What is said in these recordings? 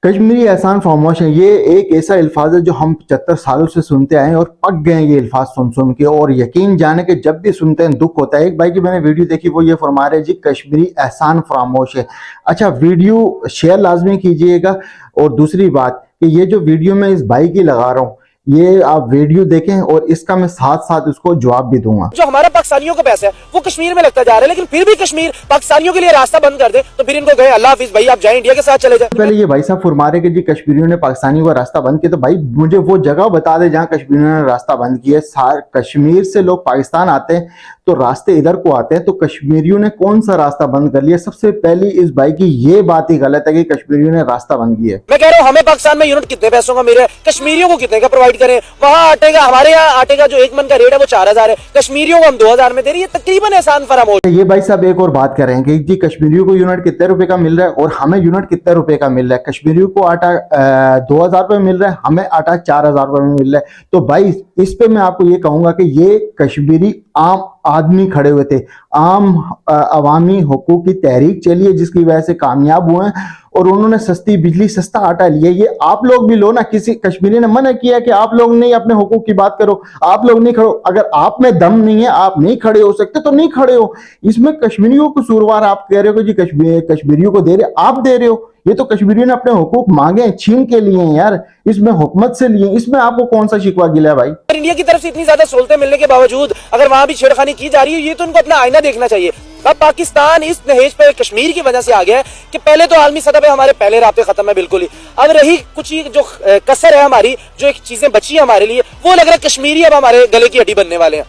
कश्मीरी एहसान फरामोश है। ये एक ऐसा अल्फाज है जो हम 75 सालों से सुनते आए हैं और पक गए हैं ये अल्फाज सुन सुन के, और यकीन जाने के जब भी सुनते हैं दुख होता है। एक भाई की मैंने वीडियो देखी, वो ये फरमा रहे जी कश्मीरी एहसान फरामोश है। अच्छा, वीडियो शेयर लाजमी कीजिएगा। और दूसरी बात कि ये जो वीडियो मैं इस भाई की लगा रहा हूँ, ये आप वीडियो देखें और इसका मैं साथ साथ उसको जवाब भी दूंगा। जो हमारा पाकिस्तानियों का पैसा है वो कश्मीर में लगता जा रहा है, लेकिन फिर भी कश्मीर पाकिस्तानियों के लिए रास्ता बंद कर दे तो फिर इनको गए अल्लाह हाफिज भाई, आप जाएं इंडिया के साथ चले जाए। पहले ये भाई साहब फरमा रहे कि जी कश्मीरियों ने पाकिस्तानियों का रास्ता बंद किया, तो भाई मुझे वो जगह बता दे जहां कश्मीरियों ने रास्ता बंद किया है। कश्मीर से लोग पाकिस्तान आते हैं तो रास्ते इधर को आते हैं, तो कश्मीरियों ने कौन सा रास्ता बंद कर लिया? सबसे पहली इस भाई की ये बात ही गलत है कि कश्मीरियों ने रास्ता बंद किया। मैं कह रहा हूँ हमें पाकिस्तान में यूनिट कितने पैसों का मिल रहा है, कश्मीरियों को कितने का प्रोवाइड करें। वहां आटे का, हमारे यहाँ आटे का जो एक मन का रेट है वो 4000 है, कश्मीरियों को हम 2000 में दे रही है, तकरीबन एहसान फरामोश। ये भाई साहब एक और बात कर रहे हैं कि जी कश्मीरियों को यूनिट कितने रुपए का मिल रहा है और हमें यूनिट कितने रुपए का मिल रहा है। कश्मीरियों को आटा 2000 रुपये मिल रहा है, हमें आटा 4000 रुपये में मिल रहा है। तो भाई इस पे मैं आपको ये कहूंगा कि ये कश्मीरी आम आदमी खड़े हुए थे, आम अवामी हुकूक की तहरीक चली है जिसकी वजह से कामयाब हुए हैं और उन्होंने सस्ती बिजली सस्ता आटा लिया। ये आप लोग भी लो ना। किसी कश्मीरी ने मना किया कि आप लोग नहीं अपने हुकूक की बात करो, आप लोग नहीं खड़ो। अगर आप में दम नहीं है, आप नहीं खड़े हो सकते तो नहीं खड़े हो। इसमें कश्मीरियों को कसूरवार आप कह रहे हो कि जी कश्मीरियों को दे रहे, आप दे रहे हो। ये तो कश्मीरियों ने अपने हुकूक मांगे, छीन के लिए यार, इसमें हुकूमत से लिए। इसमें आपको कौन सा शिकवा गिला है भाई? इंडिया की तरफ से इतनी ज्यादा सहूलतें मिलने के बावजूद अगर वहां भी छेड़खानी की जा रही है, ये तो उनको अपना आईना देखना चाहिए। अब पाकिस्तान इस नहेज पे कश्मीर की वजह से आ गया है कि पहले तो आलमी सतह पे हमारे पहले राब्ते खत्म है बिल्कुल ही। अब रही कुछ जो कसर है हमारी, जो एक चीजें बची है हमारे लिए, वो लग रहा है कश्मीरी अब हमारे गले की हड्डी बनने वाले हैं।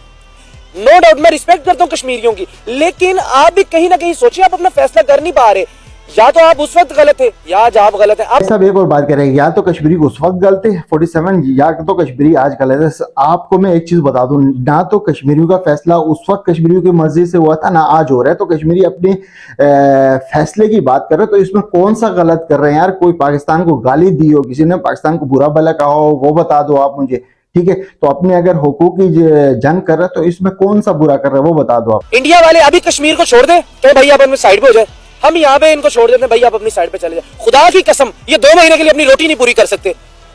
नो डाउट मैं रिस्पेक्ट करता हूँ कश्मीरियों की, लेकिन आप भी कहीं ना कहीं सोचिए, आप अपना फैसला कर नहीं पा रहे। या तो आप उस वक्त गलत थे या आज आप गलत हैं। आप सब एक और बात करेंगे, या तो कश्मीरी को उस वक्त गलत है 47, या तो कश्मीरी आज गलत है। आपको मैं एक चीज बता दूं, ना तो कश्मीरियों का फैसला उस वक्त कश्मीरियों की मर्जी से हुआ था, ना आज हो रहा है। तो कश्मीरी अपने फैसले की बात कर रहे हैं, तो इसमें कौन सा गलत कर रहे हैं यार? कोई पाकिस्तान को गाली दी हो, किसी ने पाकिस्तान को बुरा भला कहा हो, वो बता दो आप मुझे, ठीक है? तो अपने अगर हुकूक की जंग कर रहे हैं तो इसमें कौन सा बुरा कर रहे हैं वो बता दो आप। इंडिया वाले अभी कश्मीर को छोड़ दें तो भाई आप अपनी साइड पे हो जाए, हम यहाँ पे इनको छोड़ देते हैं, भाई आप अपनी साइड पे चले जाए। खुदा की कसम, ये 2 महीने के लिए अपनी रोटी नहीं पूरी कर सकते।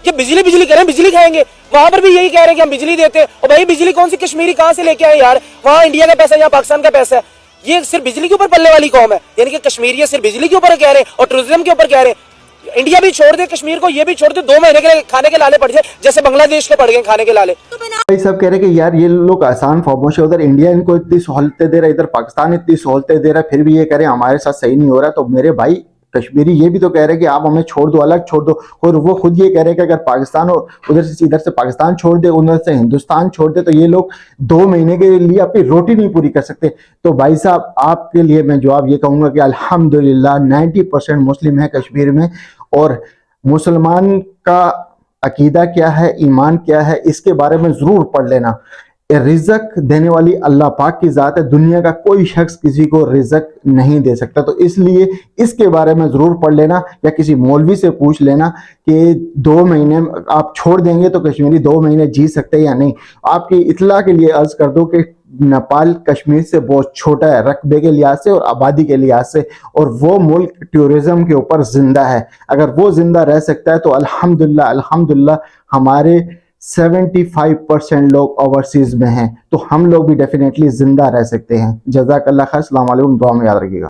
ये बिजली बिजली करें, बिजली खाएंगे। वहां पर भी यही कह रहे हैं कि हम बिजली देते हैं, और भाई बिजली कौन सी कश्मीरी कहां से लेके आए यार? वहां इंडिया का पैसा, यहाँ पाकिस्तान का पैसा है। ये सिर्फ बिजली के ऊपर पलने वाली कौम है, यानी कि कश्मीरी सिर्फ बिजली के ऊपर कह रहे हैं और टूरिज्म के ऊपर कह रहे हैं। इंडिया भी छोड़ दे कश्मीर को, ये भी छोड़ दे, 2 महीने के लिए खाने के लाले पड़ जाए, जैसे बांग्लादेश के पड़ गए खाने के लाले। भाई सब कह रहे हैं कि यार ये लोग आसान फॉर्मोश है, उधर इंडिया इनको इतनी सहूलतें दे रहा है, इधर पाकिस्तान इतनी सहूलतें दे रहा है, फिर भी ये कह रहे हैं हमारे साथ सही नहीं हो रहा। तो मेरे भाई कश्मीरी ये भी तो कह रहे हैं कि आप हमें छोड़ दो, अलग छोड़ दो। और वो खुद ये कह रहे हैं कि अगर पाकिस्तान और इधर से पाकिस्तान छोड़ दे, उधर से हिंदुस्तान छोड़ दे, तो ये लोग 2 महीने के लिए अपनी रोटी नहीं पूरी कर सकते। तो भाई साहब आपके लिए मैं जवाब ये कहूंगा कि अल्हम्दुलिल्लाह 90% मुस्लिम है कश्मीर में, और मुसलमान का अकीदा क्या है, ईमान क्या है, इसके बारे में जरूर पढ़ लेना। रिज़्क देने वाली अल्लाह पाक की ज़ात है, दुनिया का कोई शख्स किसी को रिज़्क नहीं दे सकता। तो इसलिए इसके बारे में ज़रूर पढ़ लेना, या किसी मौलवी से पूछ लेना कि 2 महीने आप छोड़ देंगे तो कश्मीरी 2 महीने जी सकते हैं या नहीं। आपकी इतला के लिए अर्ज कर दो कि नेपाल कश्मीर से बहुत छोटा है रकबे के लिहाज से और आबादी के लिहाज से, और वो मुल्क टूरिज्म के ऊपर जिंदा है। अगर वो जिंदा रह सकता है तो अल्हम्दुलिल्लाह अल्हम्दुलिल्लाह हमारे 75% लोग ओवरसीज में हैं, तो हम लोग भी डेफिनेटली जिंदा रह सकते हैं। जज़ाकल्लाह खैर, अस्सलाम वालेकुम, दुआ में याद रखिएगा।